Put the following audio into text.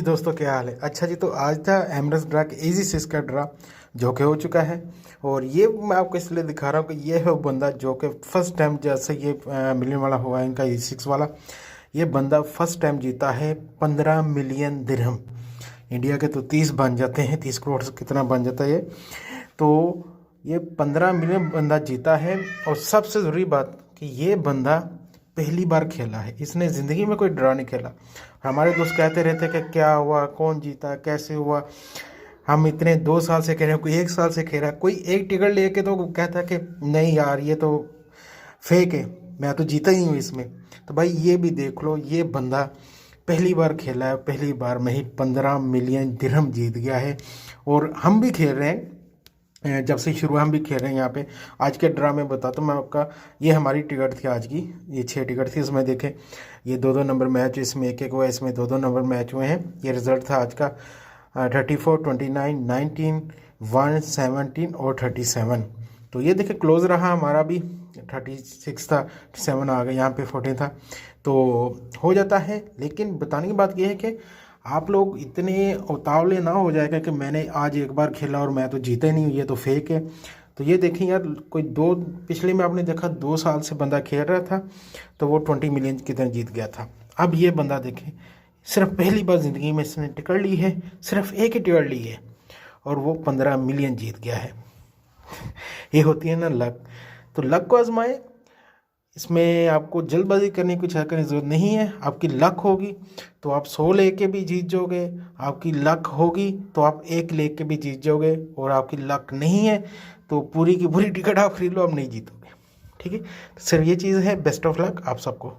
दोस्तों, क्या हाल है। अच्छा जी, तो आज था एमरेट्स ड्रा के इजी सिक्स का ड्रा जो कि हो चुका है। और ये मैं आपको इसलिए दिखा रहा हूँ कि ये है वो बंदा जो कि फर्स्ट टाइम जैसे ये मिलियन वाला हुआ है इनका इजी सिक्स वाला, ये बंदा फर्स्ट टाइम जीता है 15 मिलियन दिरहम। इंडिया के तो 30 बन जाते हैं, 30 करोड़ से कितना बन जाता है ये। तो ये 15 मिलियन बंदा जीता है। और सबसे ज़रूरी बात कि ये बंदा पहली बार खेला है, इसने ज़िंदगी में कोई ड्रा नहीं खेला। हमारे दोस्त कहते रहते कि क्या हुआ, कौन जीता, कैसे हुआ। हम इतने 2 साल से खेल रहे हैं, कोई 1 साल से खेल रहा है, कोई एक टिकट लेके तो कहता है कि नहीं यार ये तो फेक है, मैं तो जीता ही हूँ इसमें। तो भाई ये भी देख लो, ये बंदा पहली बार खेला है, पहली बार में ही 15 मिलियन दिरहम जीत गया है। और हम भी खेल रहे हैं, जब से शुरू हम भी खेल रहे हैं यहाँ पे। आज के ड्रा में बताता हूँ मैं आपका, ये हमारी टिकट थी आज की, ये 6 टिकट थी। इसमें देखें ये 2-2 नंबर मैच, इसमें एक हुआ, इसमें 2-2 नंबर मैच हुए हैं। ये रिज़ल्ट था आज का 34, 29, 19, 1, 17 और 37। तो ये देखें क्लोज रहा हमारा भी, 36 था, 7 आ गया, यहाँ पे 14 था, तो हो जाता है। लेकिन बताने की बात ये है कि आप लोग इतने उतावले ना हो जाएगा कि मैंने आज एक बार खेला और मैं तो जीता ही नहीं हूँ, ये तो फेक है। तो ये देखें यार, कोई पिछले में आपने देखा 2 साल से बंदा खेल रहा था तो वो 20 मिलियन कितने जीत गया था। अब ये बंदा देखें, सिर्फ पहली बार ज़िंदगी में इसने टिकट ली है, सिर्फ एक ही टिकट ली है और वो 15 मिलियन जीत गया है। ये होती है ना लक। तो लक को आजमाए, इसमें आपको जल्दबाजी करने की कुछ करने की ज़रूरत नहीं है। आपकी लक होगी तो आप 100 लेके भी जीत जाओगे, आपकी लक होगी तो आप 1 लेके भी जीत जाओगे, और आपकी लक नहीं है तो पूरी की पूरी टिकट आप खरीद लो, आप नहीं जीतोगे। ठीक है, सिर्फ ये चीज़ है। बेस्ट ऑफ लक आप सबको।